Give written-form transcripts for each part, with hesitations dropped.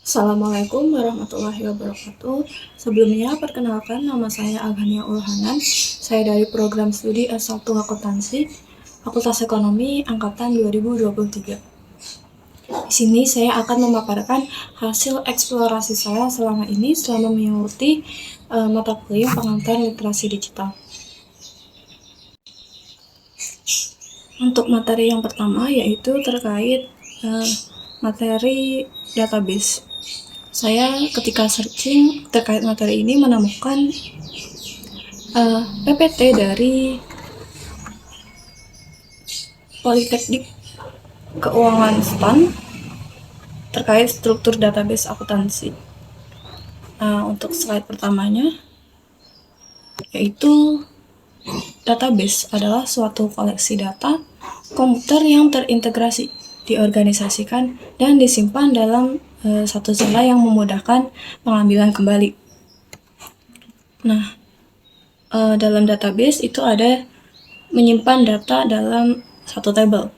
Assalamualaikum warahmatullahi wabarakatuh. Sebelumnya, perkenalkan nama saya Aghania Ulhanan. Saya dari program studi S1 Akuntansi, Fakultas Ekonomi, Angkatan 2023. Di sini saya akan memaparkan hasil eksplorasi saya selama ini selama mengikuti mata kuliah pengantar literasi digital. Untuk materi yang pertama yaitu terkait materi database. Saya ketika searching terkait materi ini menemukan PPT dari Politeknik Keuangan STAN terkait struktur database akuntansi. Untuk slide pertamanya, yaitu database adalah suatu koleksi data komputer yang terintegrasi, diorganisasikan, dan disimpan dalam satu zona yang memudahkan pengambilan kembali. Nah, dalam database itu ada menyimpan data dalam satu tabel.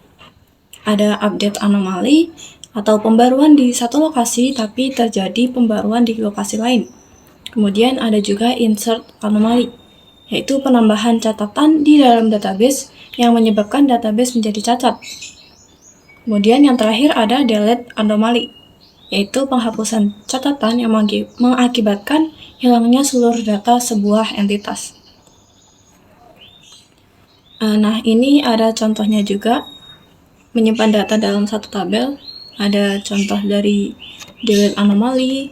Ada update anomali atau pembaruan di satu lokasi tapi terjadi pembaruan di lokasi lain. Kemudian ada juga insert anomali, yaitu penambahan catatan di dalam database yang menyebabkan database menjadi cacat. Kemudian yang terakhir ada delete anomali, yaitu penghapusan catatan yang mengakibatkan hilangnya seluruh data sebuah entitas. Nah, ini ada contohnya juga, menyimpan data dalam satu tabel. Ada contoh dari delete anomali,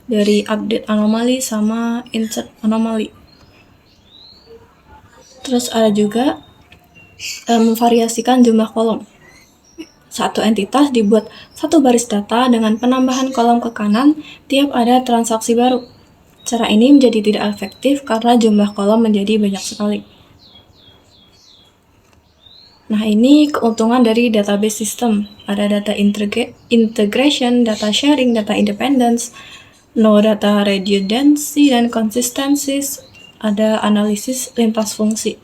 dari update anomali, sama insert anomali. Terus ada juga memvariasikan jumlah kolom. Satu entitas dibuat satu baris data dengan penambahan kolom ke kanan tiap ada transaksi baru. Cara ini menjadi tidak efektif karena jumlah kolom menjadi banyak sekali. Nah, ini keuntungan dari database system. Ada data integration, data sharing, data independence, no data redundancy dan consistencies, ada analisis lintas fungsi.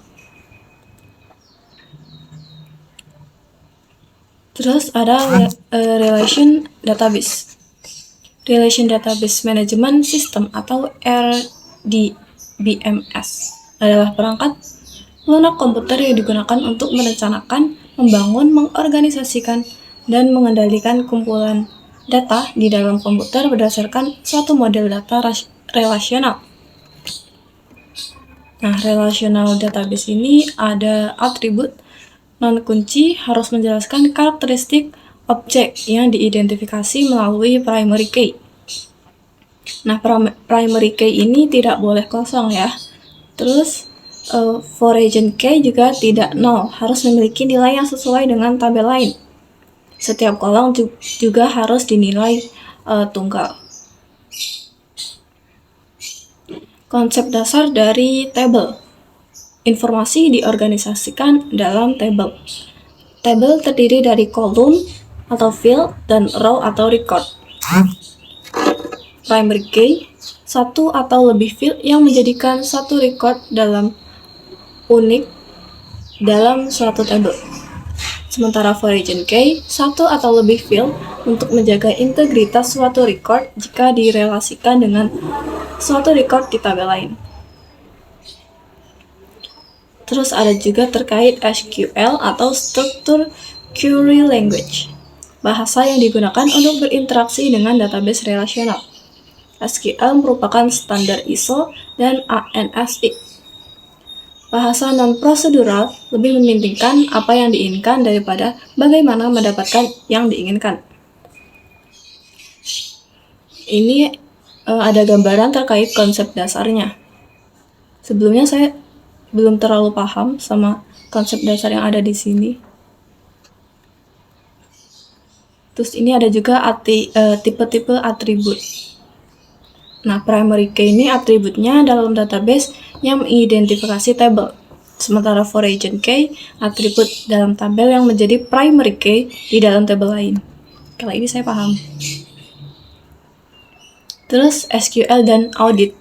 Terus ada relation database. Relation Database Management System atau RDBMS adalah perangkat lunak komputer yang digunakan untuk merencanakan, membangun, mengorganisasikan, dan mengendalikan kumpulan data di dalam komputer berdasarkan suatu model data relasional. Nah, relational database ini ada atribut non-kunci harus menjelaskan karakteristik objek yang diidentifikasi melalui primary key. Nah, primary key ini tidak boleh kosong ya. Terus foreign key juga tidak nol, harus memiliki nilai yang sesuai dengan tabel lain. Setiap kolom juga harus dinilai tunggal. Konsep dasar dari tabel. Informasi diorganisasikan dalam tabel. Tabel terdiri dari kolom atau field dan row atau record. Primary key, satu atau lebih field yang menjadikan satu record dalam unik dalam suatu tabel. Sementara foreign key, satu atau lebih field untuk menjaga integritas suatu record jika direlasikan dengan suatu record di tabel lain. Terus ada juga terkait SQL atau Structured Query Language, bahasa yang digunakan untuk berinteraksi dengan database relasional. SQL merupakan standar ISO dan ANSI. Bahasa non-prosedural lebih mementingkan apa yang diinginkan daripada bagaimana mendapatkan yang diinginkan. Ini ada gambaran terkait konsep dasarnya. Sebelumnya saya belum terlalu paham sama konsep dasar yang ada di sini. Terus ini ada juga tipe-tipe atribut. Nah, primary key ini atributnya dalam database yang mengidentifikasi tabel. Sementara foreign key atribut dalam tabel yang menjadi primary key di dalam tabel lain. Kalau ini saya paham. Terus SQL dan audit.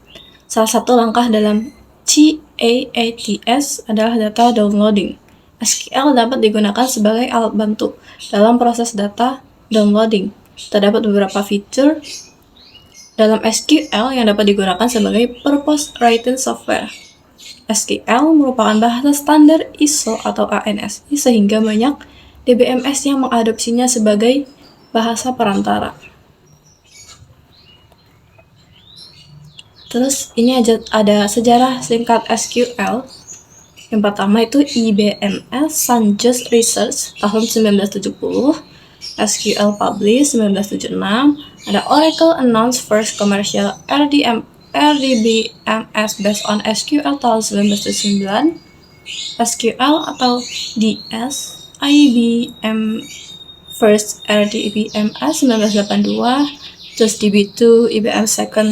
Salah satu langkah dalam CAATS adalah data downloading. SQL dapat digunakan sebagai alat bantu dalam proses data downloading. Terdapat beberapa fitur dalam SQL yang dapat digunakan sebagai purpose written software. SQL merupakan bahasa standar ISO atau ANSI sehingga banyak DBMS yang mengadopsinya sebagai bahasa perantara. Terus ini ada sejarah singkat SQL. Yang pertama itu IBMS Sun Just Research tahun 1970, SQL Publish 1976, ada Oracle Announced First Commercial RDBMS based on SQL tahun 1979, SQL atau DS, IBM First RDBMS 1982, terus DB2, IBM Second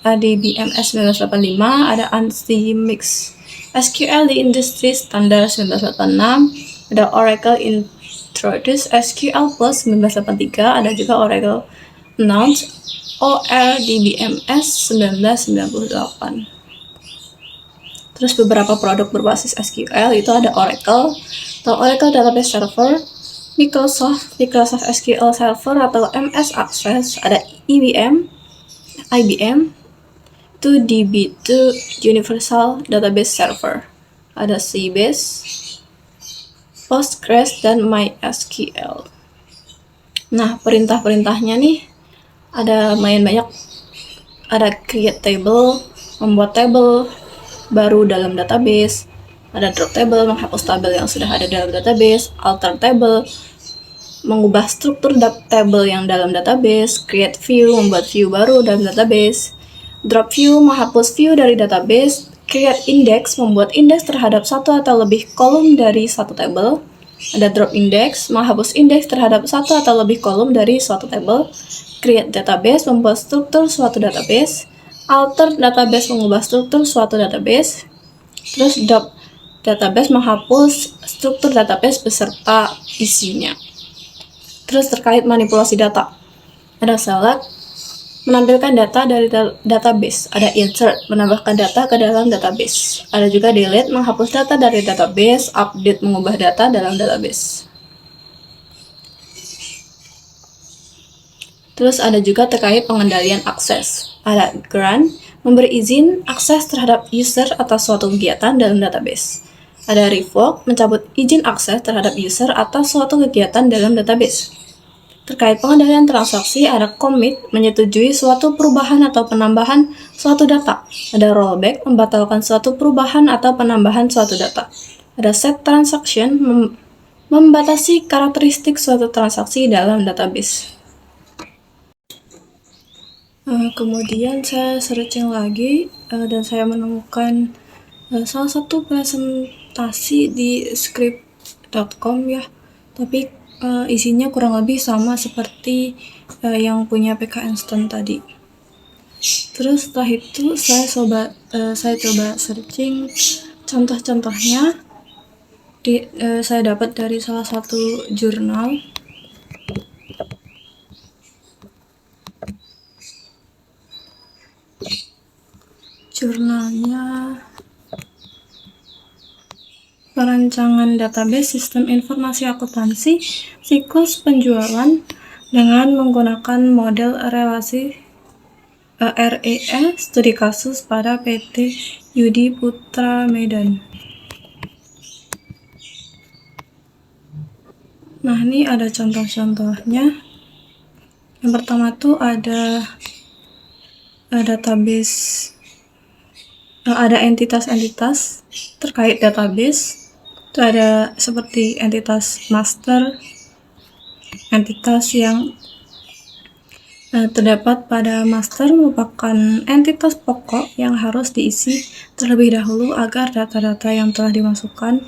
RDBMS 1985, ada ANSI Mix SQL di Industry Standard 1986, ada Oracle Introduce SQL Plus 1983, ada juga Oracle Announced ORDBMS 1998. Terus beberapa produk berbasis SQL itu ada Oracle atau Oracle Database Server, Microsoft SQL Server atau MS Access, ada IBM, itu DB2 Universal Database Server, ada Sybase, Postgres, dan MySQL. Nah, perintah-perintahnya nih ada lumayan banyak. Ada create table, membuat table baru dalam database, ada drop table, menghapus tabel yang sudah ada dalam database, alter table, mengubah struktur table yang dalam database, create view, membuat view baru dalam database, drop view, menghapus view dari database, create index, membuat indeks terhadap satu atau lebih kolom dari satu table, ada drop index, menghapus indeks terhadap satu atau lebih kolom dari suatu table, create database, membuat struktur suatu database, alter database, mengubah struktur suatu database, terus drop database, menghapus struktur database beserta isinya. Terus terkait manipulasi data, ada select, menampilkan data dari database, ada insert, menambahkan data ke dalam database, ada juga delete, menghapus data dari database, update, mengubah data dalam database. Terus ada juga terkait pengendalian akses, ada grant, memberi izin akses terhadap user atas suatu kegiatan dalam database, ada revoke, mencabut izin akses terhadap user atas suatu kegiatan dalam database. Terkait pengendalian transaksi, ada commit, menyetujui suatu perubahan atau penambahan suatu data. Ada rollback, membatalkan suatu perubahan atau penambahan suatu data. Ada set transaction, membatasi karakteristik suatu transaksi dalam database. Kemudian saya searching lagi dan saya menemukan salah satu presentasi di script.com ya, tapi isinya kurang lebih sama seperti yang punya PK Instant tadi. Terus setelah itu saya coba searching contoh-contohnya. Saya dapat dari salah satu jurnal. Jurnalnya Perancangan Database Sistem Informasi Akuntansi Siklus Penjualan dengan menggunakan model relasi REE studi kasus pada PT Yudi Putra Medan. Nah, ini ada contoh-contohnya. Yang pertama tuh ada database, ada entitas-entitas terkait database. Itu ada seperti entitas master, entitas yang terdapat pada master merupakan entitas pokok yang harus diisi terlebih dahulu agar data-data yang telah dimasukkan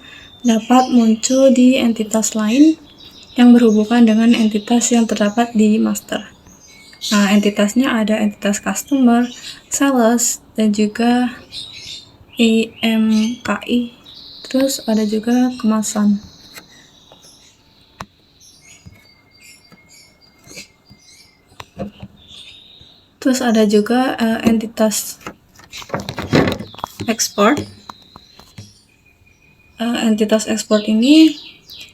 dapat muncul di entitas lain yang berhubungan dengan entitas yang terdapat di master. Nah, entitasnya ada entitas customer, sales, dan juga IMKI. Terus ada juga kemasan. Terus ada juga entitas ekspor. Entitas ekspor ini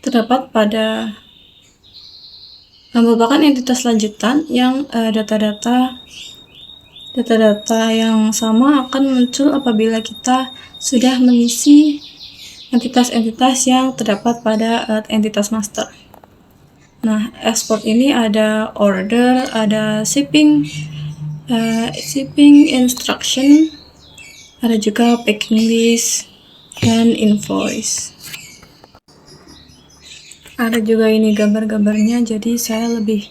terdapat pada merupakan entitas lanjutan yang data-data Data-data yang sama akan muncul apabila kita sudah mengisi entitas-entitas yang terdapat pada entitas master. Nah, export ini ada order, ada shipping instruction, ada juga packing list, dan invoice. Ada juga ini gambar-gambarnya, jadi saya lebih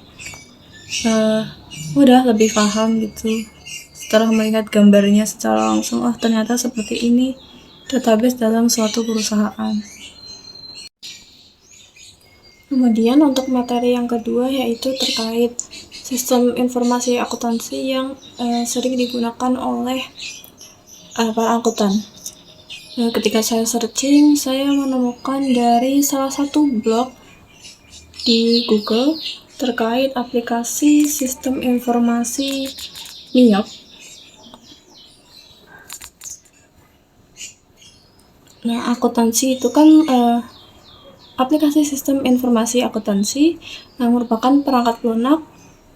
lebih paham gitu setelah melihat gambarnya secara langsung. Oh, ternyata seperti ini database dalam suatu perusahaan. Kemudian untuk materi yang kedua yaitu terkait sistem informasi akuntansi yang sering digunakan oleh para akuntan. Ketika saya searching, saya menemukan dari salah satu blog di Google terkait aplikasi sistem informasi MIOP. Nah, akuntansi itu kan aplikasi sistem informasi akuntansi yang merupakan perangkat lunak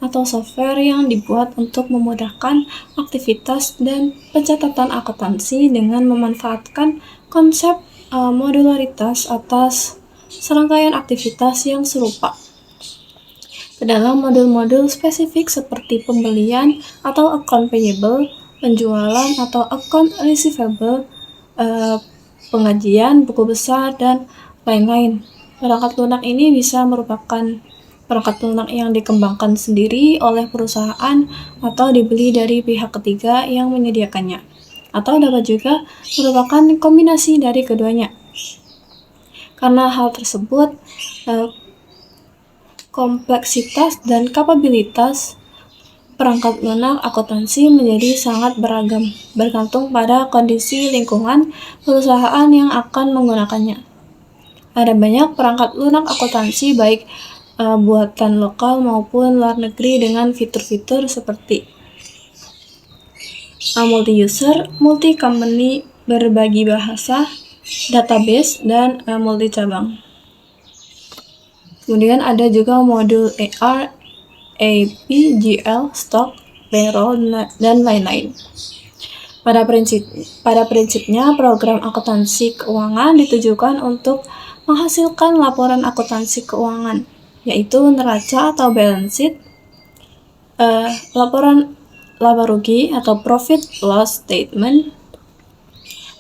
atau software yang dibuat untuk memudahkan aktivitas dan pencatatan akuntansi dengan memanfaatkan konsep modularitas atas serangkaian aktivitas yang serupa. Ke dalam modul-modul spesifik seperti pembelian atau account payable, penjualan atau account receivable, pengajian, buku besar, dan lain-lain. Perangkat lunak ini bisa merupakan perangkat lunak yang dikembangkan sendiri oleh perusahaan atau dibeli dari pihak ketiga yang menyediakannya, atau dapat juga merupakan kombinasi dari keduanya. Karena hal tersebut, kompleksitas dan kapabilitas perangkat lunak akuntansi menjadi sangat beragam, bergantung pada kondisi lingkungan perusahaan yang akan menggunakannya. Ada banyak perangkat lunak akuntansi baik buatan lokal maupun luar negeri dengan fitur-fitur seperti multi-user, multi-company, berbagi bahasa, database, dan multi-cabang. Kemudian ada juga modul AR, AP, GL, stock, payroll, dan lain-lain. Pada prinsipnya, program akuntansi keuangan ditujukan untuk menghasilkan laporan akuntansi keuangan, yaitu neraca atau balance sheet, laporan laba rugi atau profit loss statement,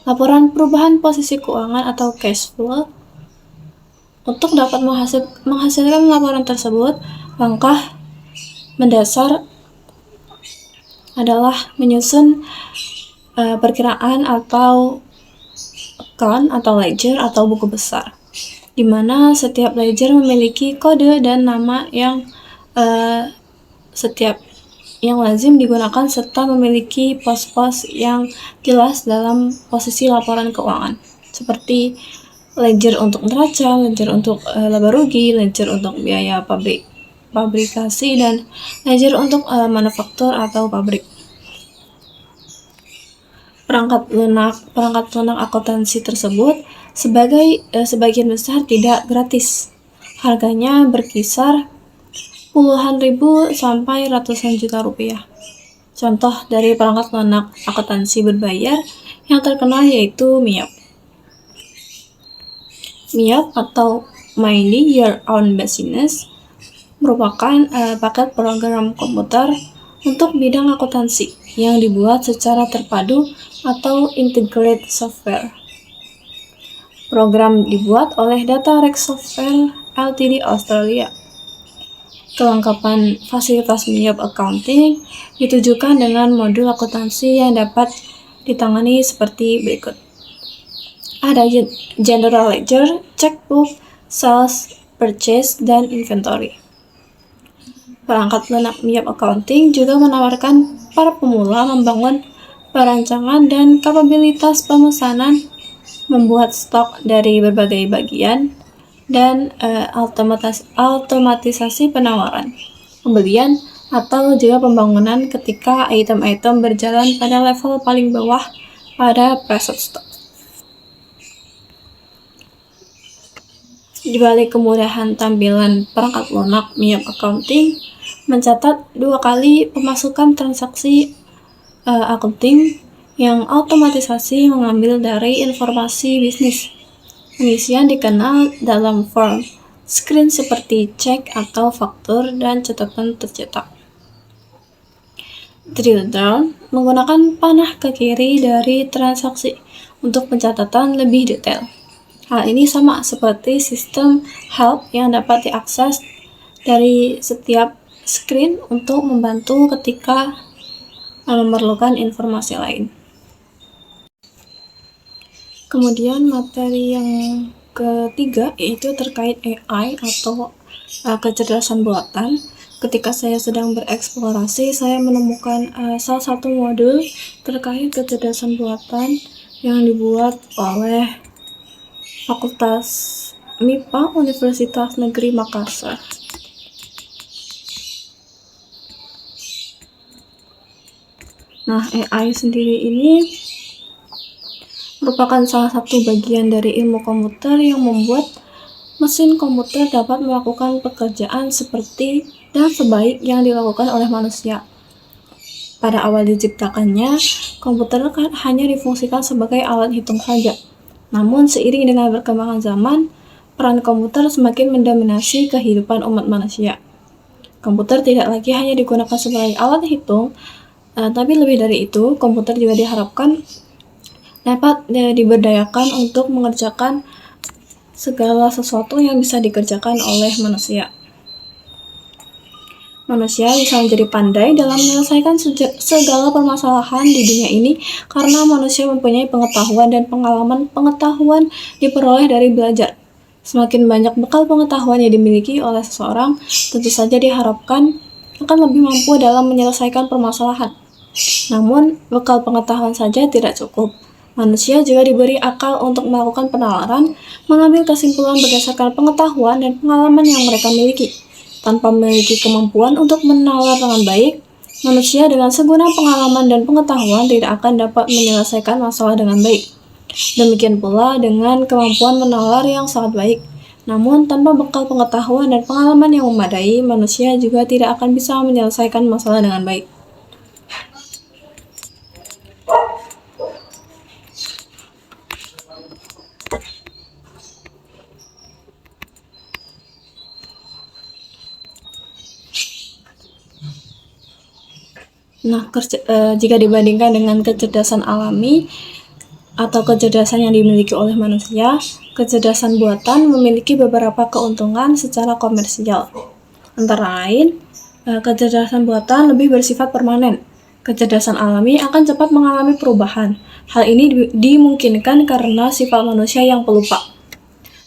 laporan perubahan posisi keuangan atau cash flow. Untuk dapat menghasilkan laporan tersebut, langkah mendasar adalah menyusun perkiraan atau account atau ledger atau buku besar, di mana setiap ledger memiliki kode dan nama yang lazim digunakan serta memiliki pos-pos yang jelas dalam posisi laporan keuangan, seperti ledger untuk neraca, ledger untuk laba rugi, ledger untuk biaya pabrikasi, dan ledger untuk manufaktur atau pabrik. Perangkat lunak akuntansi tersebut sebagian besar tidak gratis. Harganya berkisar puluhan ribu sampai ratusan juta rupiah. Contoh dari perangkat lunak akuntansi berbayar yang terkenal yaitu MIOP. MIOP atau Minding Your Own Business merupakan paket program komputer untuk bidang akuntansi yang dibuat secara terpadu atau integrated software. Program dibuat oleh DataRex Software Ltd Australia. Kelengkapan fasilitas MIOP Accounting ditujukan dengan modul akuntansi yang dapat ditangani seperti berikut. Ada General Ledger, Checkbook, Sales, Purchase, dan Inventory. Perangkat lunak MIOP Accounting juga menawarkan para pemula membangun perancangan dan kapabilitas pemesanan, membuat stok dari berbagai bagian, dan otomatisasi penawaran, pembelian, atau juga pembangunan ketika item-item berjalan pada level paling bawah pada preset stock. Di balik kemudahan tampilan perangkat lunak MIOP Accounting mencatat 2 kali pemasukan transaksi accounting yang otomatisasi mengambil dari informasi bisnis. Pengisian dikenal dalam form, screen seperti cek atau faktur, dan catatan tercetak. Drill down menggunakan panah ke kiri dari transaksi untuk pencatatan lebih detail. Hal ini sama seperti sistem help yang dapat diakses dari setiap screen untuk membantu ketika memerlukan informasi lain. Kemudian materi yang ketiga yaitu terkait AI atau kecerdasan buatan. Ketika saya sedang bereksplorasi, saya menemukan salah satu modul terkait kecerdasan buatan yang dibuat oleh Fakultas MIPA Universitas Negeri Makassar. Nah, AI sendiri ini merupakan salah satu bagian dari ilmu komputer yang membuat mesin komputer dapat melakukan pekerjaan seperti dan sebaik yang dilakukan oleh manusia. Pada awal diciptakannya, komputer hanya difungsikan sebagai alat hitung saja. Namun seiring dengan perkembangan zaman, peran komputer semakin mendominasi kehidupan umat manusia. Komputer tidak lagi hanya digunakan sebagai alat hitung, tapi lebih dari itu, komputer juga diharapkan dapat diberdayakan untuk mengerjakan segala sesuatu yang bisa dikerjakan oleh manusia. Manusia bisa menjadi pandai dalam menyelesaikan segala permasalahan di dunia ini karena manusia mempunyai pengetahuan dan pengetahuan diperoleh dari belajar. Semakin banyak bekal pengetahuan yang dimiliki oleh seseorang, tentu saja diharapkan akan lebih mampu dalam menyelesaikan permasalahan. Namun, bekal pengetahuan saja tidak cukup. Manusia juga diberi akal untuk melakukan penalaran, mengambil kesimpulan berdasarkan pengetahuan dan pengalaman yang mereka miliki. Tanpa memiliki kemampuan untuk menalar dengan baik, manusia dengan segenap pengalaman dan pengetahuan tidak akan dapat menyelesaikan masalah dengan baik. Demikian pula dengan kemampuan menalar yang sangat baik. Namun, tanpa bekal pengetahuan dan pengalaman yang memadai, manusia juga tidak akan bisa menyelesaikan masalah dengan baik. Nah, jika dibandingkan dengan kecerdasan alami atau kecerdasan yang dimiliki oleh manusia, kecerdasan buatan memiliki beberapa keuntungan secara komersial. Antara lain, kecerdasan buatan lebih bersifat permanen. Kecerdasan alami akan cepat mengalami perubahan. Hal ini dimungkinkan karena sifat manusia yang pelupa.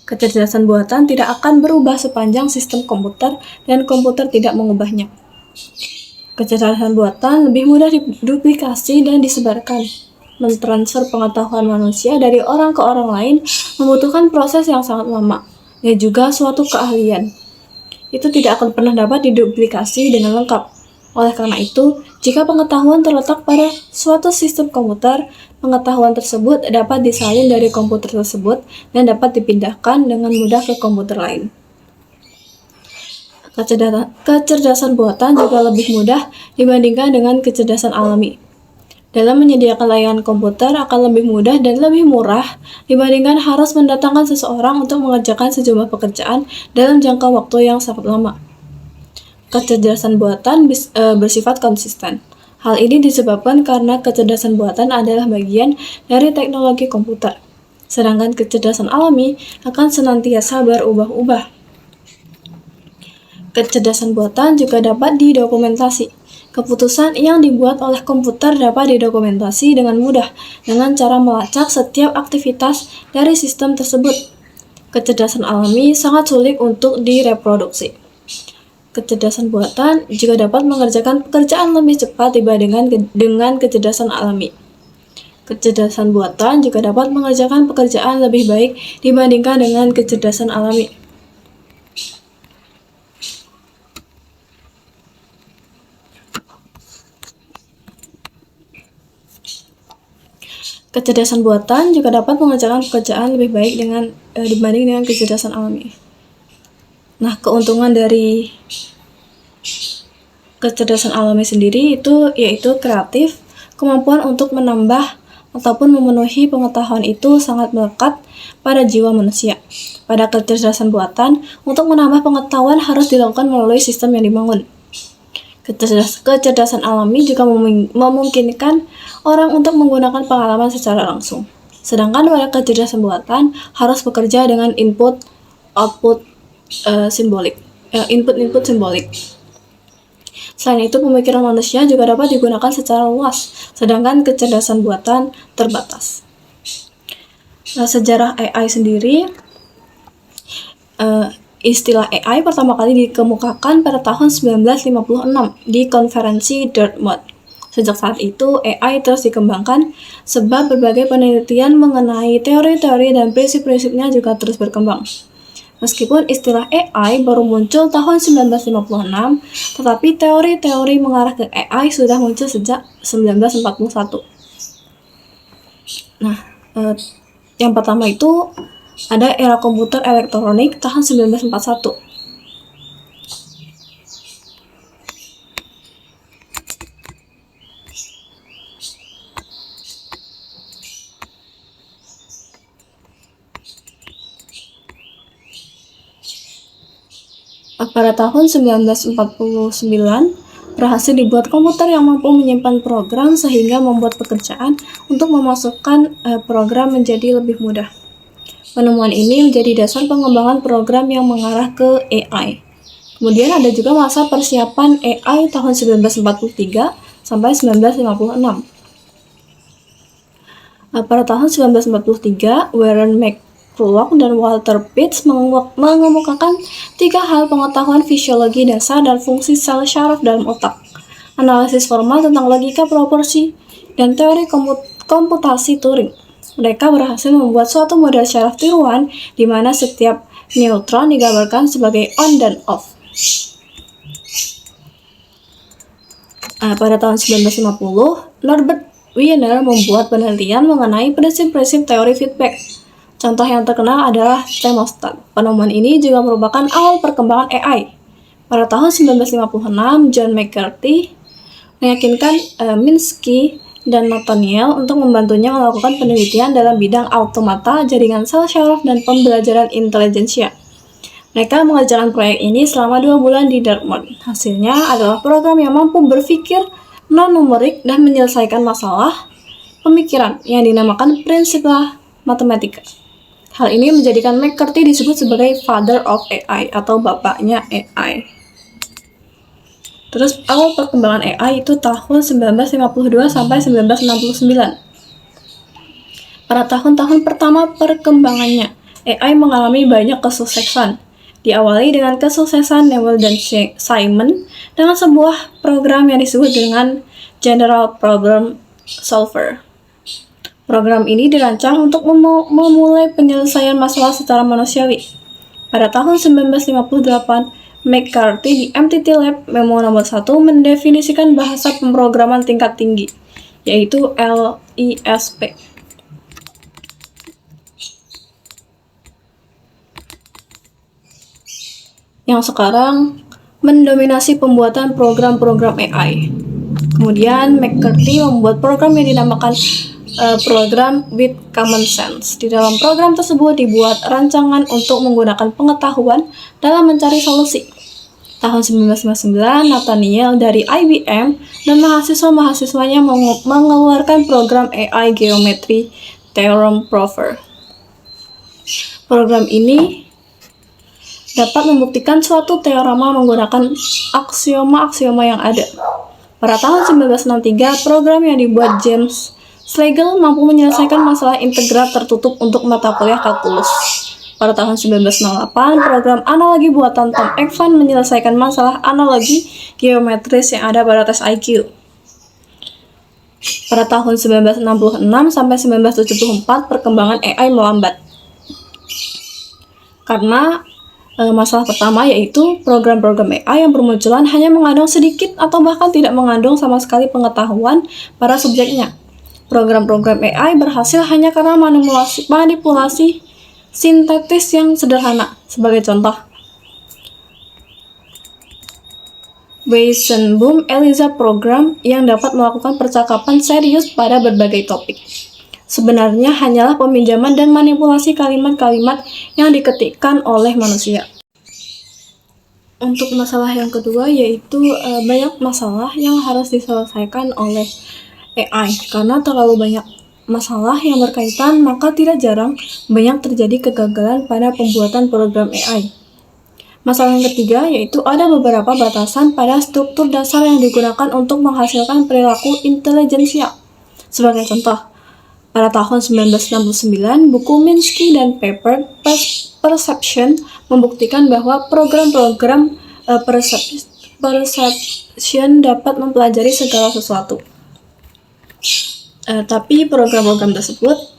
Kecerdasan buatan tidak akan berubah sepanjang sistem komputer dan komputer tidak mengubahnya. Kecerdasan buatan lebih mudah diduplikasi dan disebarkan. Mentransfer pengetahuan manusia dari orang ke orang lain membutuhkan proses yang sangat lama, dan juga suatu keahlian. Itu tidak akan pernah dapat diduplikasi dengan lengkap. Oleh karena itu, jika pengetahuan terletak pada suatu sistem komputer, pengetahuan tersebut dapat disalin dari komputer tersebut dan dapat dipindahkan dengan mudah ke komputer lain. Kecerdasan buatan juga lebih mudah dibandingkan dengan kecerdasan alami. Dalam menyediakan layanan komputer akan lebih mudah dan lebih murah dibandingkan harus mendatangkan seseorang untuk mengerjakan sejumlah pekerjaan dalam jangka waktu yang sangat lama. Kecerdasan buatan bersifat konsisten. Hal ini disebabkan karena kecerdasan buatan adalah bagian dari teknologi komputer, sedangkan kecerdasan alami akan senantiasa berubah-ubah. Kecerdasan buatan juga dapat didokumentasi. Keputusan yang dibuat oleh komputer dapat didokumentasi dengan mudah dengan cara melacak setiap aktivitas dari sistem tersebut. Kecerdasan alami sangat sulit untuk direproduksi. Kecerdasan buatan juga dapat mengerjakan pekerjaan lebih cepat dibandingkan dengan kecerdasan alami. Kecerdasan buatan juga dapat mengerjakan pekerjaan lebih baik dibandingkan dengan kecerdasan alami. Kecerdasan buatan juga dapat mengerjakan pekerjaan lebih baik dibanding dengan kecerdasan alami. Nah, keuntungan dari kecerdasan alami sendiri itu yaitu kreatif, kemampuan untuk menambah ataupun memenuhi pengetahuan itu sangat melekat pada jiwa manusia. Pada kecerdasan buatan, untuk menambah pengetahuan harus dilakukan melalui sistem yang dibangun. Kecerdasan alami juga memungkinkan orang untuk menggunakan pengalaman secara langsung. Sedangkan pada kecerdasan buatan harus bekerja dengan input-output simbolik. Input-input simbolik. Selain itu, pemikiran manusia juga dapat digunakan secara luas, sedangkan kecerdasan buatan terbatas. Sejarah AI sendiri, istilah AI pertama kali dikemukakan pada tahun 1956 di konferensi Dartmouth. Sejak saat itu, AI terus dikembangkan sebab berbagai penelitian mengenai teori-teori dan prinsip-prinsipnya juga terus berkembang. Meskipun istilah AI baru muncul tahun 1956, tetapi teori-teori mengarah ke AI sudah muncul sejak 1941. Nah, yang pertama itu ada era komputer elektronik tahun 1941. Pada tahun 1949, berhasil dibuat komputer yang mampu menyimpan program sehingga membuat pekerjaan untuk memasukkan program menjadi lebih mudah. Penemuan ini menjadi dasar pengembangan program yang mengarah ke AI. Kemudian ada juga masa persiapan AI tahun 1943 sampai 1956. Pada tahun 1943, Warren McCulloch dan Walter Pitts mengemukakan 3 hal pengetahuan fisiologi dasar dan fungsi sel syaraf dalam otak, analisis formal tentang logika proporsi, dan teori komputasi Turing. Mereka berhasil membuat suatu model syaraf tiruan di mana setiap neutron digambarkan sebagai on dan off. Pada tahun 1950, Norbert Wiener membuat penelitian mengenai prinsip-prinsip teori feedback. Contoh yang terkenal adalah thermostat. Penemuan ini juga merupakan awal perkembangan AI. Pada tahun 1956, John McCarthy meyakinkan Minsky dan Nathaniel untuk membantunya melakukan penelitian dalam bidang automata, jaringan sel syaraf, dan pembelajaran intelijensia. Mereka mengerjakan proyek ini selama 2 bulan di Dartmouth. Hasilnya adalah program yang mampu berpikir non-numerik dan menyelesaikan masalah pemikiran yang dinamakan prinsiplah matematika. Hal ini menjadikan McCarthy disebut sebagai father of AI atau bapaknya AI. Terus awal perkembangan AI itu tahun 1952 sampai 1969. Pada tahun-tahun pertama perkembangannya, AI mengalami banyak kesuksesan. Diawali dengan kesuksesan Newell dan Simon dengan sebuah program yang disebut dengan General Problem Solver. Program ini dirancang untuk memulai penyelesaian masalah secara manusiawi. Pada tahun 1958, McCarthy di MIT Lab Memo nomor 1 mendefinisikan bahasa pemrograman tingkat tinggi, yaitu LISP. Yang sekarang mendominasi pembuatan program-program AI. Kemudian McCarthy membuat program yang dinamakan program with common sense. Di dalam program tersebut dibuat rancangan untuk menggunakan pengetahuan dalam mencari solusi. Tahun 1959, Nathaniel dari IBM dan mahasiswa-mahasiswanya mengeluarkan program AI Geometry Theorem Prover. Program ini dapat membuktikan suatu teorema menggunakan aksioma-aksioma yang ada. Pada tahun 1963, program yang dibuat James Slagle mampu menyelesaikan masalah integral tertutup untuk mata kuliah kalkulus. Pada tahun 1998, program analogi buatan Tom Ekman menyelesaikan masalah analogi geometris yang ada pada tes IQ. Pada tahun 1966 sampai 1974, perkembangan AI melambat. Karena masalah pertama yaitu program-program AI yang bermunculan hanya mengandung sedikit atau bahkan tidak mengandung sama sekali pengetahuan para subjeknya. Program-program AI berhasil hanya karena manipulasi sintetis yang sederhana. Sebagai contoh, Weissenbaum Eliza program yang dapat melakukan percakapan serius pada berbagai topik. Sebenarnya hanyalah peminjaman dan manipulasi kalimat-kalimat yang diketikkan oleh manusia. Untuk masalah yang kedua yaitu banyak masalah yang harus diselesaikan oleh AI. Karena terlalu banyak masalah yang berkaitan, maka tidak jarang banyak terjadi kegagalan pada pembuatan program AI. Masalah yang ketiga yaitu ada beberapa batasan pada struktur dasar yang digunakan untuk menghasilkan perilaku intelijensia. Sebagai contoh, pada tahun 1969, buku Minsky dan Paper Perception membuktikan bahwa program-program perception dapat mempelajari segala sesuatu. Tapi program-program tersebut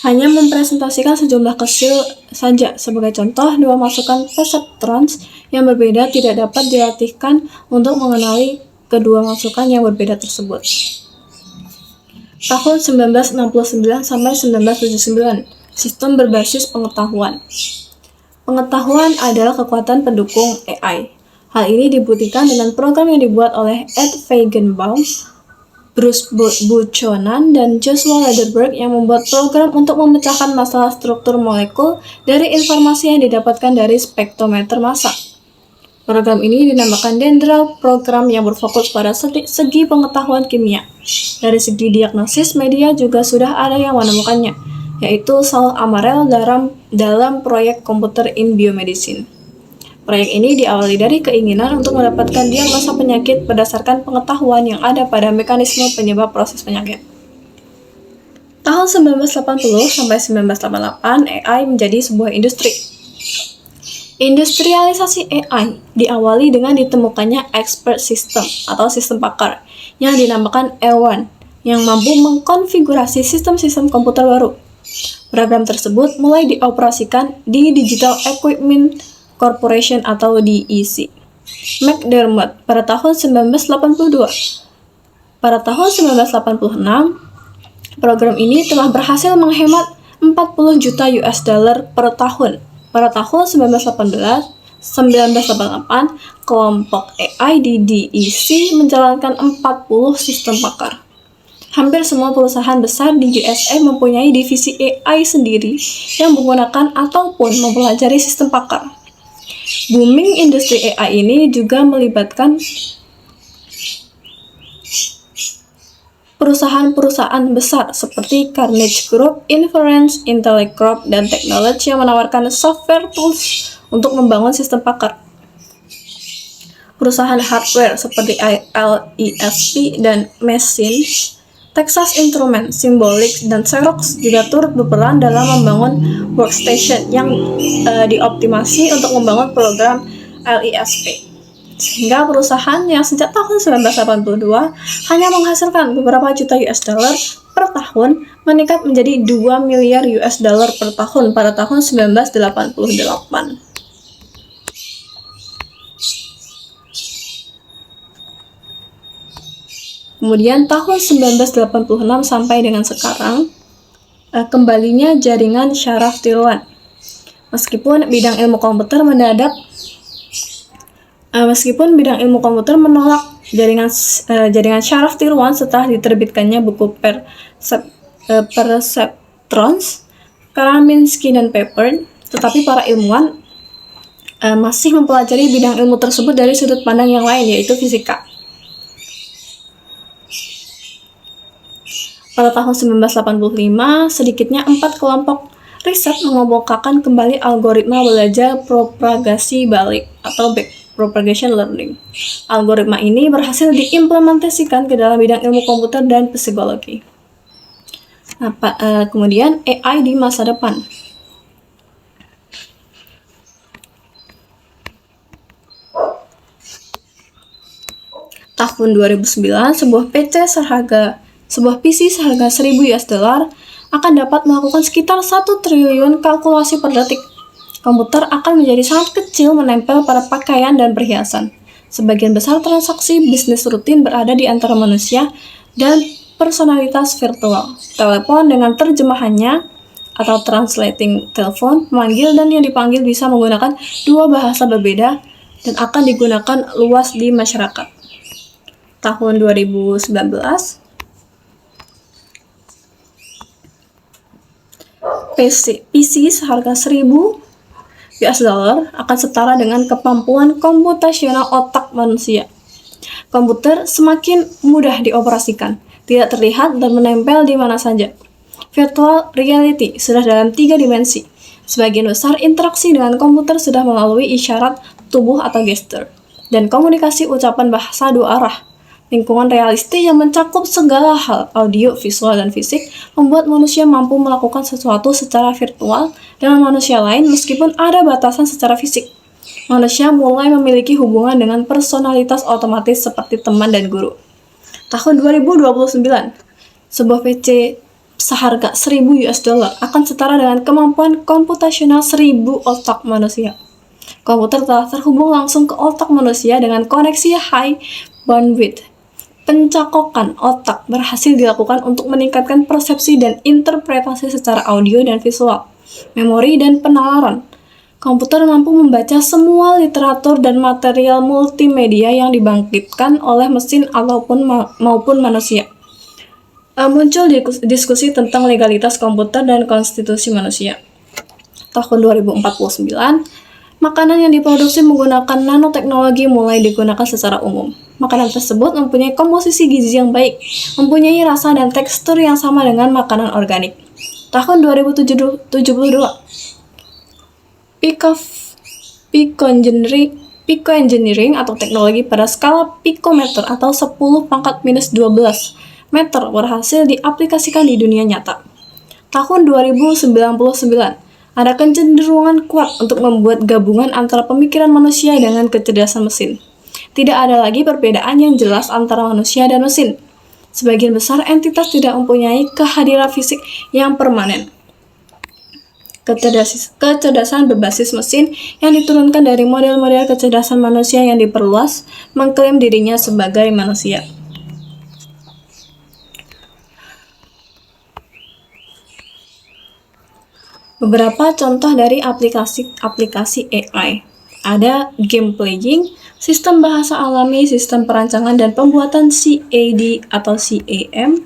hanya mempresentasikan sejumlah kecil saja. Sebagai contoh, dua masukan perceptrons yang berbeda tidak dapat dilatihkan untuk mengenali kedua masukan yang berbeda tersebut. Tahun 1969 sampai 1979, sistem berbasis pengetahuan. Pengetahuan adalah kekuatan pendukung AI. Hal ini dibuktikan dengan program yang dibuat oleh Ed Feigenbaum, Bruce Buchanan, dan Joshua Lederberg yang membuat program untuk memecahkan masalah struktur molekul dari informasi yang didapatkan dari spektrometer massa. Program ini dinamakan Dendral program yang berfokus pada segi pengetahuan kimia. Dari segi diagnosis, media juga sudah ada yang menemukannya, yaitu Saul Amarel dalam proyek Computer in Biomedicine. Proyek ini diawali dari keinginan untuk mendapatkan diagnosa penyakit berdasarkan pengetahuan yang ada pada mekanisme penyebab proses penyakit. Tahun 1980 sampai 1988, AI menjadi sebuah industri. Industrialisasi AI diawali dengan ditemukannya expert system atau sistem pakar yang dinamakan L1 yang mampu mengkonfigurasi sistem-sistem komputer baru. Program tersebut mulai dioperasikan di Digital Equipment Corporation atau DEC. McDermott pada tahun 1982. Pada tahun 1986, program ini telah berhasil menghemat 40 juta US dollar per tahun. Pada tahun 1988, kelompok AI di DEC menjalankan 40 sistem pakar. Hampir semua perusahaan besar di USA mempunyai divisi AI sendiri yang menggunakan ataupun mempelajari sistem pakar. Booming industri AI ini juga melibatkan perusahaan-perusahaan besar seperti Carnegie Group, Inference, Intellect Corp, dan Technology yang menawarkan software tools untuk membangun sistem pakar. Perusahaan hardware seperti LESP dan Machine, Texas Instruments, Symbolics, dan Xerox juga turut berperan dalam membangun workstation yang dioptimasi untuk membangun program LESP. Sehingga perusahaan yang sejak tahun 1982 hanya menghasilkan beberapa juta US dollar per tahun meningkat menjadi 2 miliar US dollar per tahun pada tahun 1988. Kemudian tahun 1986 sampai dengan sekarang, kembalinya jaringan syaraf tiruan. Meskipun bidang ilmu komputer menolak jaringan syaraf tiruan setelah diterbitkannya buku Perceptrons, Minsky dan Paper, tetapi para ilmuwan masih mempelajari bidang ilmu tersebut dari sudut pandang yang lain, yaitu fisika. Pada tahun 1985, sedikitnya 4 kelompok riset mengemukakan kembali algoritma belajar propagasi balik atau back propagation learning. Algoritma ini berhasil diimplementasikan ke dalam bidang ilmu komputer dan psikologi. Kemudian AI di masa depan. Tahun 2009, sebuah PC seharga 1.000 US dollar akan dapat melakukan sekitar 1 triliun kalkulasi per detik. Komputer akan menjadi sangat kecil menempel pada pakaian dan perhiasan. Sebagian besar transaksi bisnis rutin berada di antara manusia dan personalitas virtual. Telepon dengan terjemahannya atau translating telepon, pemanggil dan yang dipanggil bisa menggunakan dua bahasa berbeda dan akan digunakan luas di masyarakat. Tahun 2019, PC seharga 1000 US dollar akan setara dengan kemampuan komputasional otak manusia. Komputer semakin mudah dioperasikan, tidak terlihat dan menempel di mana saja. Virtual reality sudah dalam 3 dimensi. Sebagian besar interaksi dengan komputer sudah melalui isyarat tubuh atau gestur, dan komunikasi ucapan bahasa dua arah. Lingkungan realistis yang mencakup segala hal, audio, visual, dan fisik, membuat manusia mampu melakukan sesuatu secara virtual dengan manusia lain meskipun ada batasan secara fisik. Manusia mulai memiliki hubungan dengan personalitas otomatis seperti teman dan guru. Tahun 2029, sebuah PC seharga 1000 US dollar akan setara dengan kemampuan komputasional 1000 otak manusia. Komputer telah terhubung langsung ke otak manusia dengan koneksi high bandwidth. Pencakokan otak berhasil dilakukan untuk meningkatkan persepsi dan interpretasi secara audio dan visual, memori dan penalaran. Komputer mampu membaca semua literatur dan material multimedia yang dibangkitkan oleh mesin maupun manusia. Muncul diskusi tentang legalitas komputer dan konstitusi manusia. Tahun 2049, makanan yang diproduksi menggunakan nanoteknologi mulai digunakan secara umum. Makanan tersebut mempunyai komposisi gizi yang baik, mempunyai rasa dan tekstur yang sama dengan makanan organik. Tahun 2072, picoengineering atau teknologi pada skala pikometer atau 10⁻12 meter berhasil diaplikasikan di dunia nyata. Tahun 2099, ada kecenderungan kuat untuk membuat gabungan antara pemikiran manusia dengan kecerdasan mesin. Tidak ada lagi perbedaan yang jelas antara manusia dan mesin. Sebagian besar entitas tidak mempunyai kehadiran fisik yang permanen. Kecerdasan berbasis mesin yang diturunkan dari model-model kecerdasan manusia yang diperluas mengklaim dirinya sebagai manusia. Beberapa contoh dari aplikasi AI. Ada game playing, sistem bahasa alami, sistem perancangan dan pembuatan CAD atau CAM.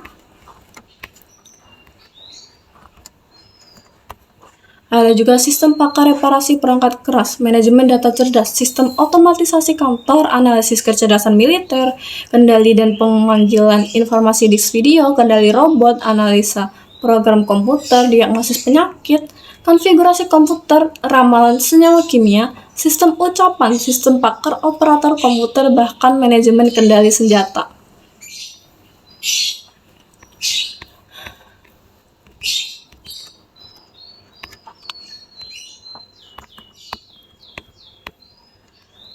Ada juga sistem pakar reparasi perangkat keras, manajemen data cerdas, sistem otomatisasi kantor, analisis kecerdasan militer, kendali dan pemanggilan informasi disk video, kendali robot, analisa program komputer, diagnosis penyakit, konfigurasi komputer, ramalan senyawa kimia, sistem ucapan, sistem pakar operator komputer, bahkan manajemen kendali senjata.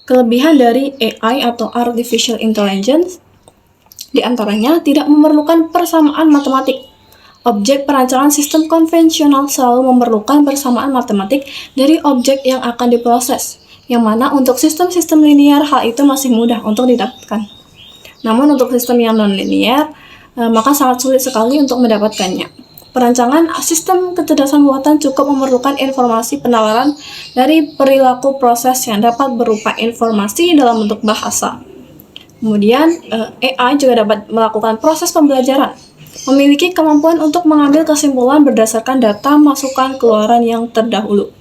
Kelebihan dari AI atau Artificial Intelligence diantaranya tidak memerlukan persamaan matematik. Objek perancangan sistem konvensional selalu memerlukan persamaan matematik dari objek yang akan diproses, yang mana untuk sistem-sistem linear hal itu masih mudah untuk didapatkan. Namun untuk sistem yang non-linear, maka sangat sulit sekali untuk mendapatkannya. Perancangan sistem kecerdasan buatan cukup memerlukan informasi penalaran dari perilaku proses yang dapat berupa informasi dalam bentuk bahasa. Kemudian, AI juga dapat melakukan proses pembelajaran, memiliki kemampuan untuk mengambil kesimpulan berdasarkan data masukan keluaran yang terdahulu.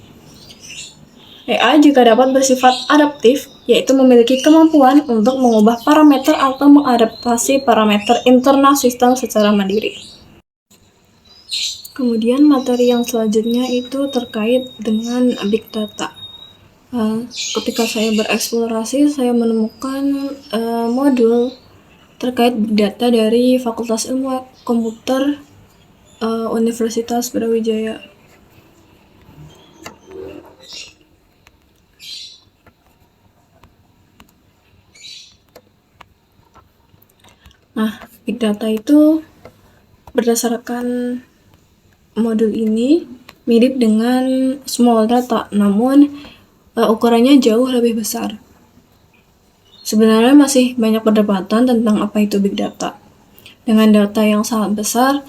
AI juga dapat bersifat adaptif, yaitu memiliki kemampuan untuk mengubah parameter atau mengadaptasi parameter internal sistem secara mandiri. Kemudian materi yang selanjutnya itu terkait dengan Big Data. Ketika saya bereksplorasi, saya menemukan modul terkait Big Data dari Fakultas Ilmu Komputer Universitas Brawijaya. Nah, Big Data itu berdasarkan modul ini mirip dengan small data, namun ukurannya jauh lebih besar. Sebenarnya masih banyak perdebatan tentang apa itu Big Data. Dengan data yang sangat besar,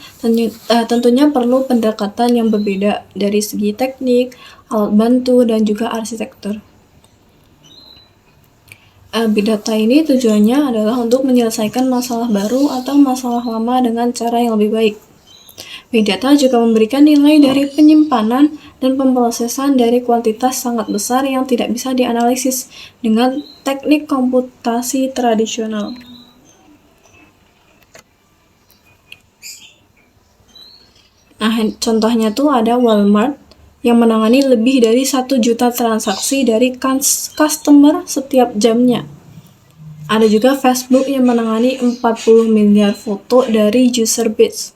tentunya perlu pendekatan yang berbeda dari segi teknik, alat bantu, dan juga arsitektur. Big data ini tujuannya adalah untuk menyelesaikan masalah baru atau masalah lama dengan cara yang lebih baik. Big data juga memberikan nilai dari penyimpanan dan pemrosesan dari kuantitas sangat besar yang tidak bisa dianalisis dengan teknik komputasi tradisional. Nah, contohnya tuh ada Walmart yang menangani lebih dari 1 juta transaksi dari customer setiap jamnya. Ada juga Facebook yang menangani 40 miliar foto dari user base.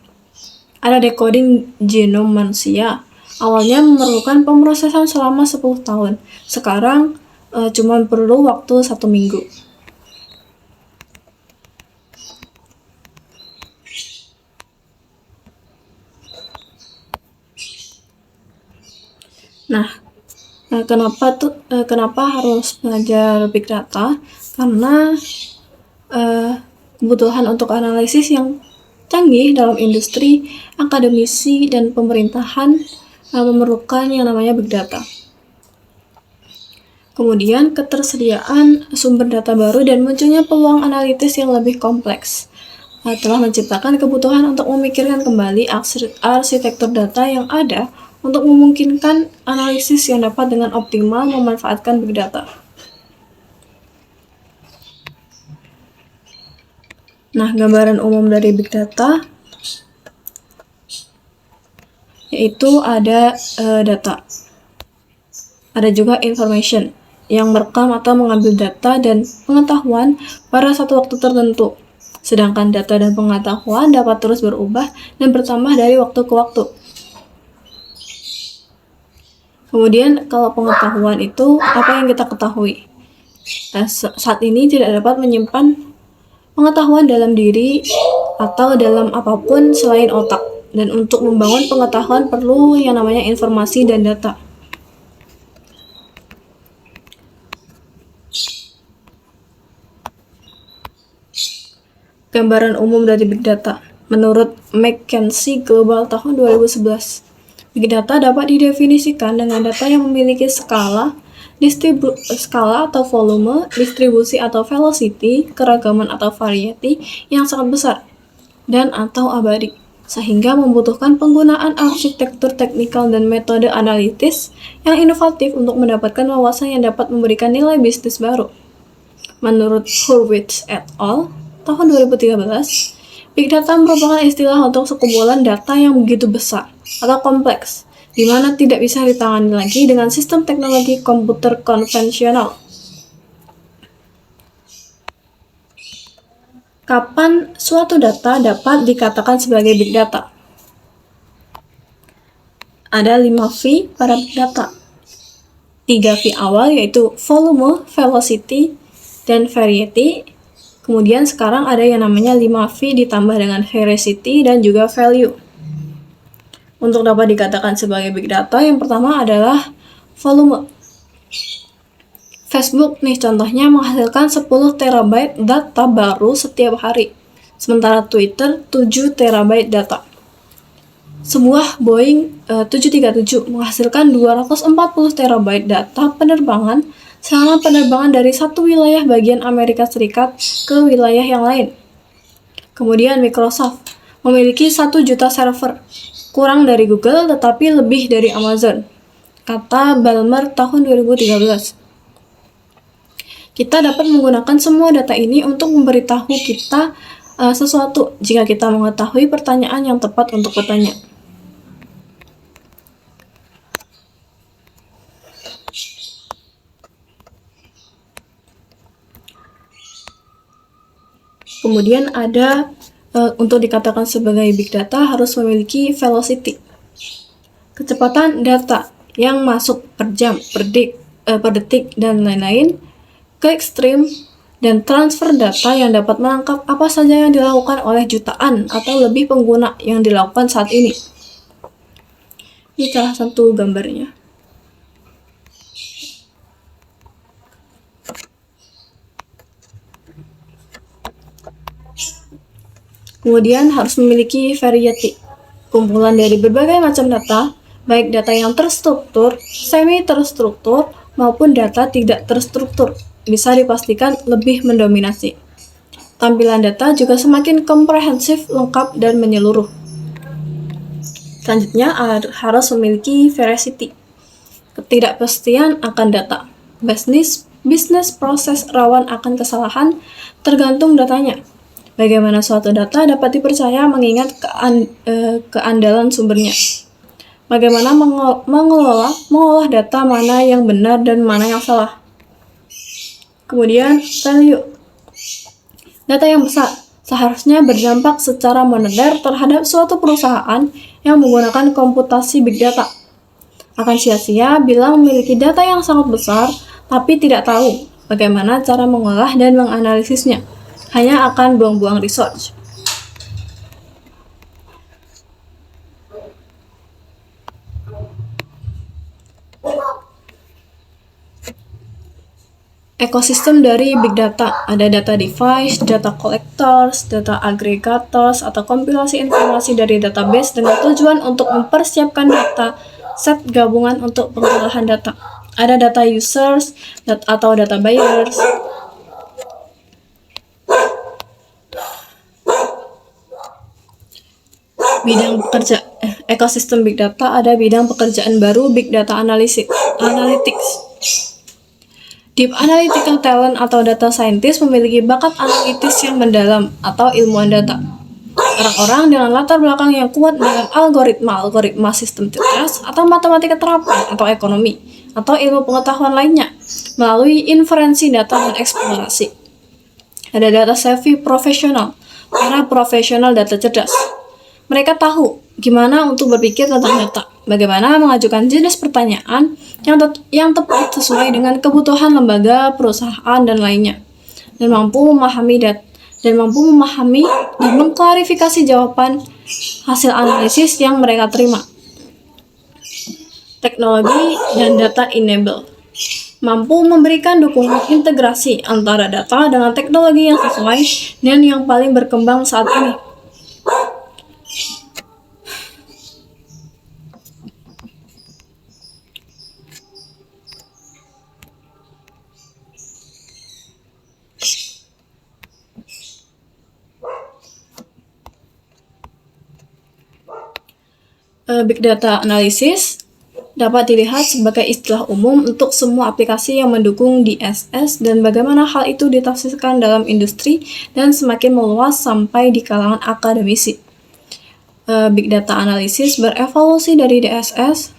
Ada decoding genom manusia. Awalnya memerlukan pemrosesan selama 10 tahun. Sekarang cuma perlu waktu 1 minggu. Nah, kenapa harus belajar big data? Karena kebutuhan untuk analisis yang canggih dalam industri, akademisi, dan pemerintahan memerlukan yang namanya big data. Kemudian ketersediaan sumber data baru dan munculnya peluang analitis yang lebih kompleks telah menciptakan kebutuhan untuk memikirkan kembali arsitektur data yang ada untuk memungkinkan analisis yang dapat dengan optimal memanfaatkan big data. Nah, gambaran umum dari big data yaitu ada data. Ada juga information yang merekam atau mengambil data dan pengetahuan pada satu waktu tertentu. Sedangkan data dan pengetahuan dapat terus berubah dan bertambah dari waktu ke waktu. Kemudian kalau pengetahuan itu apa yang kita ketahui? Saat ini tidak dapat menyimpan pengetahuan dalam diri atau dalam apapun selain otak. Dan untuk membangun pengetahuan perlu yang namanya informasi dan data. Gambaran umum dari Big Data. Menurut McKinsey Global tahun 2011, Big Data dapat didefinisikan dengan data yang memiliki skala atau volume, distribusi atau velocity, keragaman atau variety yang sangat besar, dan atau abadi, sehingga membutuhkan penggunaan arsitektur teknikal dan metode analitis yang inovatif untuk mendapatkan wawasan yang dapat memberikan nilai bisnis baru. Menurut Hurwitz et al. Tahun 2013, Big Data merupakan istilah untuk sekumpulan data yang begitu besar atau kompleks, di mana tidak bisa ditangani lagi dengan sistem teknologi komputer konvensional. Kapan suatu data dapat dikatakan sebagai Big Data? Ada 5 V pada Big Data. 3 V awal yaitu volume, velocity, dan variety. Kemudian sekarang ada yang namanya 5V ditambah dengan veracity dan juga value. Untuk dapat dikatakan sebagai big data, yang pertama adalah volume. Facebook nih contohnya menghasilkan 10 terabyte data baru setiap hari. Sementara Twitter 7 terabyte data. Sebuah Boeing 737 menghasilkan 240 terabyte data penerbangan selama penerbangan dari satu wilayah bagian Amerika Serikat ke wilayah yang lain. Kemudian Microsoft memiliki 1 juta server, kurang dari Google tetapi lebih dari Amazon, kata Ballmer tahun 2013. Kita dapat menggunakan semua data ini untuk memberitahu kita sesuatu jika kita mengetahui pertanyaan yang tepat untuk bertanya. Kemudian ada untuk dikatakan sebagai big data harus memiliki velocity, kecepatan data yang masuk per jam, per detik, dan lain-lain, ke ekstrim, dan transfer data yang dapat menangkap apa saja yang dilakukan oleh jutaan atau lebih pengguna yang dilakukan saat ini. Ini salah satu gambarnya. Kemudian harus memiliki variety, kumpulan dari berbagai macam data, baik data yang terstruktur, semi-terstruktur, maupun data tidak terstruktur, bisa dipastikan lebih mendominasi. Tampilan data juga semakin komprehensif, lengkap, dan menyeluruh. Selanjutnya harus memiliki veracity, ketidakpastian akan data. Bisnis proses rawan akan kesalahan tergantung datanya. Bagaimana suatu data dapat dipercaya mengingat keandalan sumbernya. Bagaimana mengolah data mana yang benar dan mana yang salah. Kemudian value. Data yang besar seharusnya berdampak secara moneter terhadap suatu perusahaan yang menggunakan komputasi big data. Akan sia-sia bila memiliki data yang sangat besar tapi tidak tahu bagaimana cara mengolah dan menganalisisnya. Hanya akan buang-buang research. Ekosistem dari big data, ada data device, data collectors, data aggregators, atau kompilasi informasi dari database dengan tujuan untuk mempersiapkan data set gabungan untuk pengolahan data. Ada data users atau data buyers. Bidang ekosistem big data, ada bidang pekerjaan baru big data analytics. Deep Analytical Talent atau data scientist memiliki bakat analitis yang mendalam atau ilmuwan data. Orang-orang dengan latar belakang yang kuat dengan algoritma sistem cerdas atau matematika terapan atau ekonomi atau ilmu pengetahuan lainnya melalui inferensi data dan eksplorasi. Ada data savvy profesional, para profesional data cerdas. Mereka tahu gimana untuk berpikir tentang data, bagaimana mengajukan jenis pertanyaan yang tepat sesuai dengan kebutuhan lembaga, perusahaan, dan lainnya, dan mampu memahami dan mengklarifikasi jawaban hasil analisis yang mereka terima. Teknologi dan data enable mampu memberikan dukungan integrasi antara data dengan teknologi yang sesuai dan yang paling berkembang saat ini. Big data analysis dapat dilihat sebagai istilah umum untuk semua aplikasi yang mendukung DSS dan bagaimana hal itu ditafsirkan dalam industri dan semakin meluas sampai di kalangan akademisi. Big data analysis berevolusi dari DSS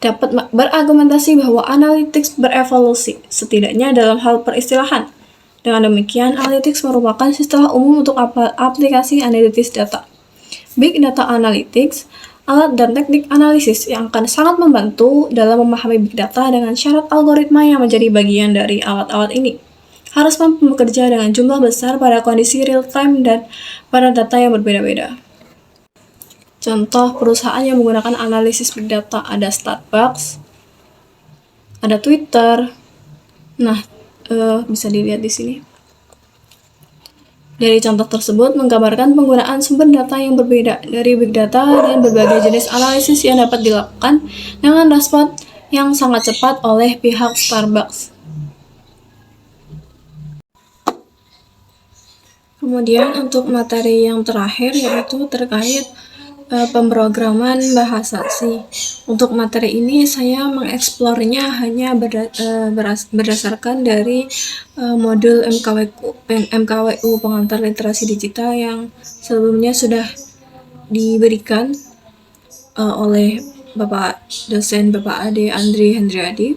dapat berargumentasi bahwa analytics berevolusi, setidaknya dalam hal peristilahan. Dengan demikian, analytics merupakan istilah umum untuk aplikasi analitis data. Big data analytics, alat dan teknik analisis yang akan sangat membantu dalam memahami big data dengan syarat algoritma yang menjadi bagian dari alat-alat ini. Harus mampu bekerja dengan jumlah besar pada kondisi real-time dan pada data yang berbeda-beda. Contoh perusahaan yang menggunakan analisis big data ada Starbucks, ada Twitter. Nah, bisa dilihat di sini. Dari contoh tersebut menggambarkan penggunaan sumber data yang berbeda dari big data dan berbagai jenis analisis yang dapat dilakukan dengan respon yang sangat cepat oleh pihak Starbucks. Kemudian untuk materi yang terakhir yaitu terkait pemrograman bahasa C. Untuk materi ini saya mengeksplornya hanya berdasarkan dari modul MKWU pengantar literasi digital yang sebelumnya sudah diberikan oleh Bapak dosen Bapak Ade Andri Hendriadi.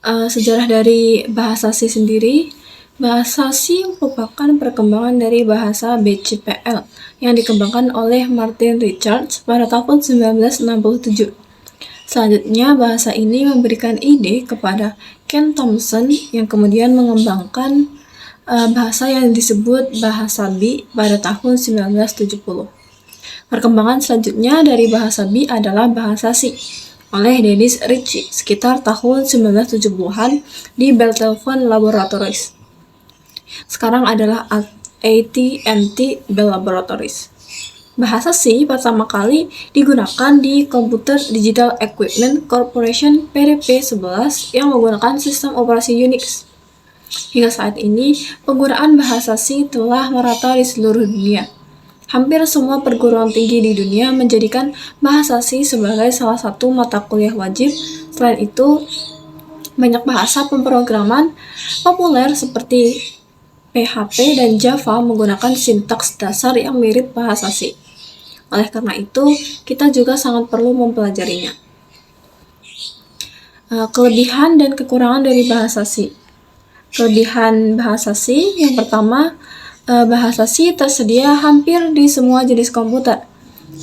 Sejarah dari bahasa C sendiri. Bahasa C merupakan perkembangan dari bahasa BCPL yang dikembangkan oleh Martin Richards pada tahun 1967. Selanjutnya, bahasa ini memberikan ide kepada Ken Thompson yang kemudian mengembangkan bahasa yang disebut bahasa B pada tahun 1970. Perkembangan selanjutnya dari bahasa B adalah bahasa C oleh Dennis Ritchie sekitar tahun 1970-an di Bellefontaine Laboratories. Sekarang adalah AT&T Bell Laboratories. Bahasa C pertama kali digunakan di Computer Digital Equipment Corporation PDP-11 yang menggunakan sistem operasi Unix. Hingga saat ini, penggunaan bahasa C telah merata di seluruh dunia. Hampir semua perguruan tinggi di dunia menjadikan bahasa C sebagai salah satu mata kuliah wajib. Selain itu, banyak bahasa pemrograman populer seperti PHP dan Java menggunakan sintaks dasar yang mirip bahasa C. Oleh karena itu, kita juga sangat perlu mempelajarinya. Kelebihan dan kekurangan dari bahasa C. Kelebihan bahasa C yang pertama, bahasa C tersedia hampir di semua jenis komputer.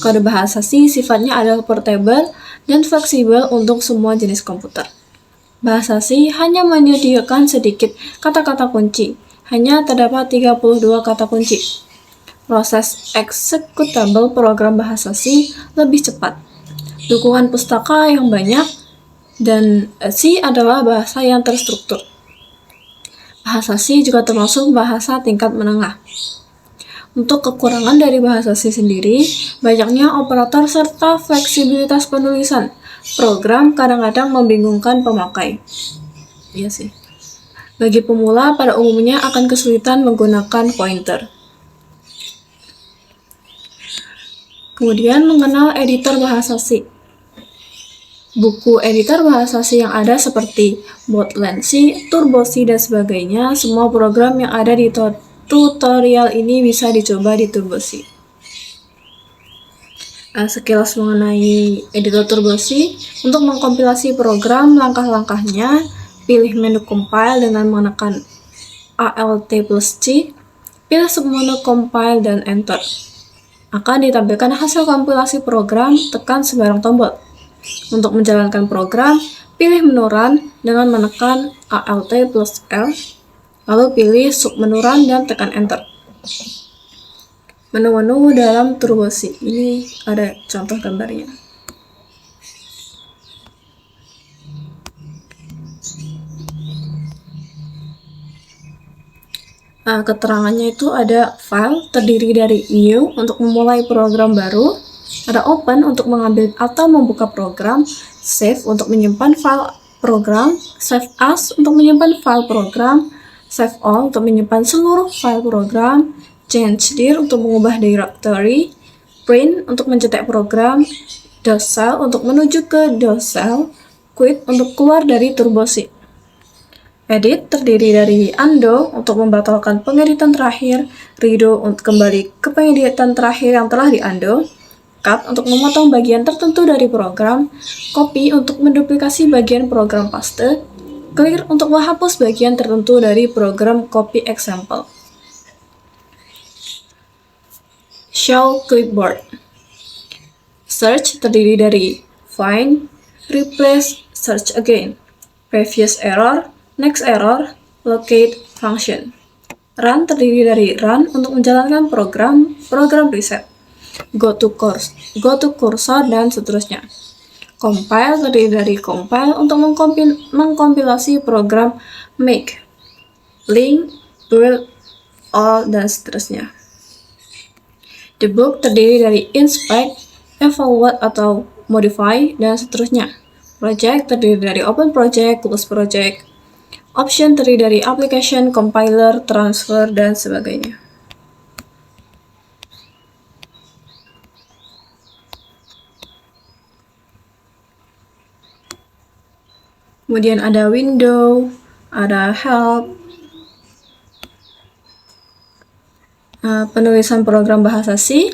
Kode bahasa C sifatnya adalah portable dan fleksibel untuk semua jenis komputer. Bahasa C hanya menyediakan sedikit kata-kata kunci, hanya terdapat 32 kata kunci. Proses executable program bahasa C lebih cepat. Dukungan pustaka yang banyak, dan C adalah bahasa yang terstruktur. Bahasa C juga termasuk bahasa tingkat menengah. Untuk kekurangan dari bahasa C sendiri, banyaknya operator serta fleksibilitas penulisan. Program kadang-kadang membingungkan pemakai. Iya sih. Bagi pemula, pada umumnya akan kesulitan menggunakan pointer. Kemudian mengenal editor bahasa C. Buku editor bahasa C yang ada seperti Bootland C, Turbo C, dan sebagainya, semua program yang ada di tutorial ini bisa dicoba di Turbo C. Sekilas mengenai editor Turbo C, untuk mengkompilasi program, langkah-langkahnya, pilih menu compile dengan menekan Alt+C, pilih submenu compile dan enter. Akan ditampilkan hasil kompilasi program, tekan sembarang tombol. Untuk menjalankan program, pilih menu Run dengan menekan Alt+L, lalu pilih submenu Run dan tekan Enter. Menu-menu dalam Turbo C, ini ada contoh gambarnya. Keterangannya itu ada File, terdiri dari New untuk memulai program baru, ada Open untuk mengambil atau membuka program, Save untuk menyimpan file program, Save As untuk menyimpan file program, Save All untuk menyimpan seluruh file program, Change Dir untuk mengubah directory, Print untuk mencetak program, Docell untuk menuju ke Docell, Quit untuk keluar dari Turbo C. Edit terdiri dari Undo untuk membatalkan pengeditan terakhir, Redo untuk kembali ke pengeditan terakhir yang telah di-undo, Cut untuk memotong bagian tertentu dari program, Copy untuk menduplikasi bagian program paste, Clear untuk menghapus bagian tertentu dari program copy example. Show clipboard. Search terdiri dari Find, Replace, Search Again, Previous Error, Next Error, Locate Function. Run terdiri dari Run untuk menjalankan program reset, Go to cursor, dan seterusnya. Compile terdiri dari Compile untuk mengkompilasi program Make, Link, Build, All, dan seterusnya. Debug terdiri dari Inspect, Evaluate atau Modify, dan seterusnya. Project terdiri dari Open Project, Close Project. Option terdiri dari Application, Compiler, Transfer, dan sebagainya. Kemudian ada window, ada help, penulisan program bahasa C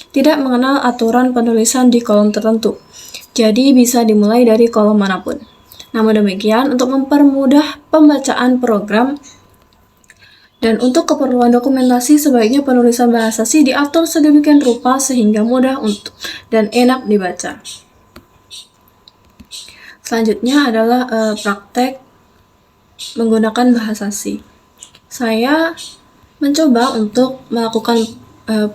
tidak mengenal aturan penulisan di kolom tertentu, jadi bisa dimulai dari kolom manapun. Namun demikian, untuk mempermudah pembacaan program dan untuk keperluan dokumentasi, sebaiknya penulisan bahasa C diatur sedemikian rupa sehingga mudah untuk dan enak dibaca. Selanjutnya adalah praktek menggunakan bahasa C. Saya mencoba untuk melakukan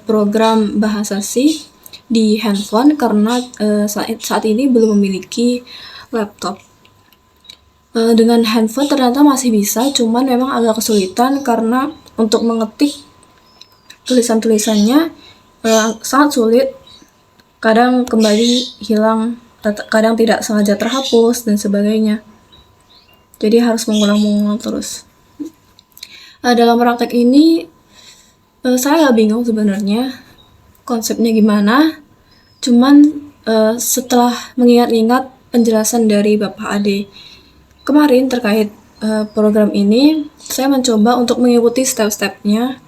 program bahasa C di handphone karena saat ini belum memiliki laptop. Dengan handphone ternyata masih bisa, cuman memang agak kesulitan karena untuk mengetik tulisan-tulisannya sangat sulit, kadang kembali hilang, kadang tidak sengaja terhapus dan sebagainya. Jadi harus mengulang-mengulang terus. Dalam praktek ini saya bingung sebenarnya konsepnya gimana. Cuman setelah mengingat-ingat penjelasan dari Bapak Ade kemarin terkait program ini, saya mencoba untuk mengikuti step-stepnya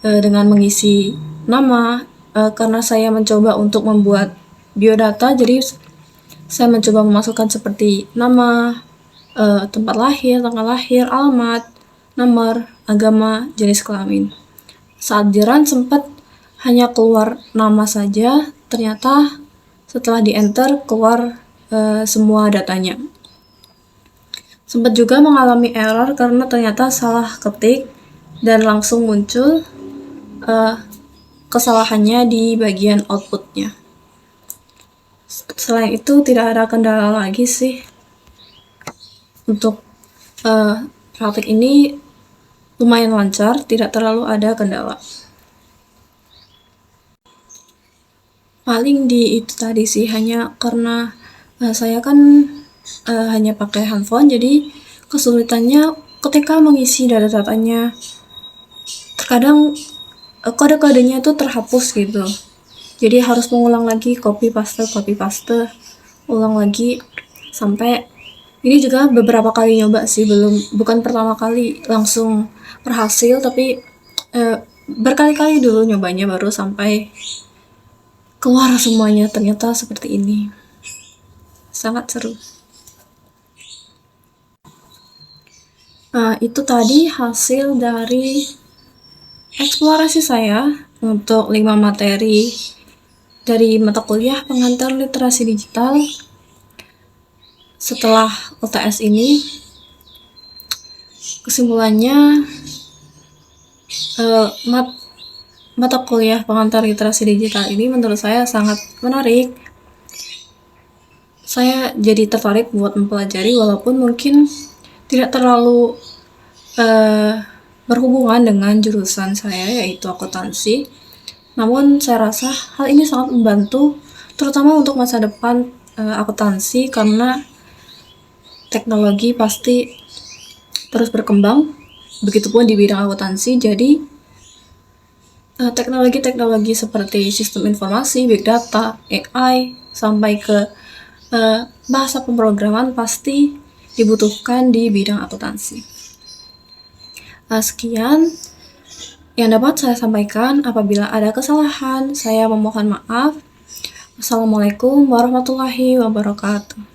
dengan mengisi nama. Karena saya mencoba untuk membuat biodata, jadi saya mencoba memasukkan seperti nama, tempat lahir, tanggal lahir, alamat, nomor, agama, jenis kelamin. Saat jalan sempat hanya keluar nama saja, ternyata setelah di enter keluar semua datanya. Sempat juga mengalami error karena ternyata salah ketik dan langsung muncul kesalahannya di bagian outputnya. Selain itu tidak ada kendala lagi sih. Untuk praktik ini lumayan lancar, tidak terlalu ada kendala. Paling di itu tadi sih, hanya karena saya kan hanya pakai handphone, jadi kesulitannya ketika mengisi data-datanya. Terkadang kode-kodenya itu terhapus gitu. Jadi harus mengulang lagi, copy paste, ulang lagi sampai ini juga beberapa kali nyoba sih, bukan pertama kali langsung berhasil, tapi berkali-kali dulu nyobanya baru sampai keluar semuanya ternyata seperti ini. Sangat seru. Itu tadi hasil dari eksplorasi saya untuk 5 materi dari mata kuliah pengantar literasi digital. Setelah UTS ini, kesimpulannya mata kuliah pengantar literasi digital ini menurut saya sangat menarik. Saya jadi tertarik buat mempelajari, walaupun mungkin tidak terlalu berhubungan dengan jurusan saya, yaitu akuntansi. Namun saya rasa hal ini sangat membantu, terutama untuk masa depan akuntansi, karena teknologi pasti terus berkembang, begitupun di bidang akuntansi. Jadi teknologi-teknologi seperti sistem informasi, big data, AI, sampai ke bahasa pemrograman pasti dibutuhkan di bidang akuntansi. Sekian yang dapat saya sampaikan. Apabila ada kesalahan, saya memohon maaf. Wassalamualaikum warahmatullahi wabarakatuh.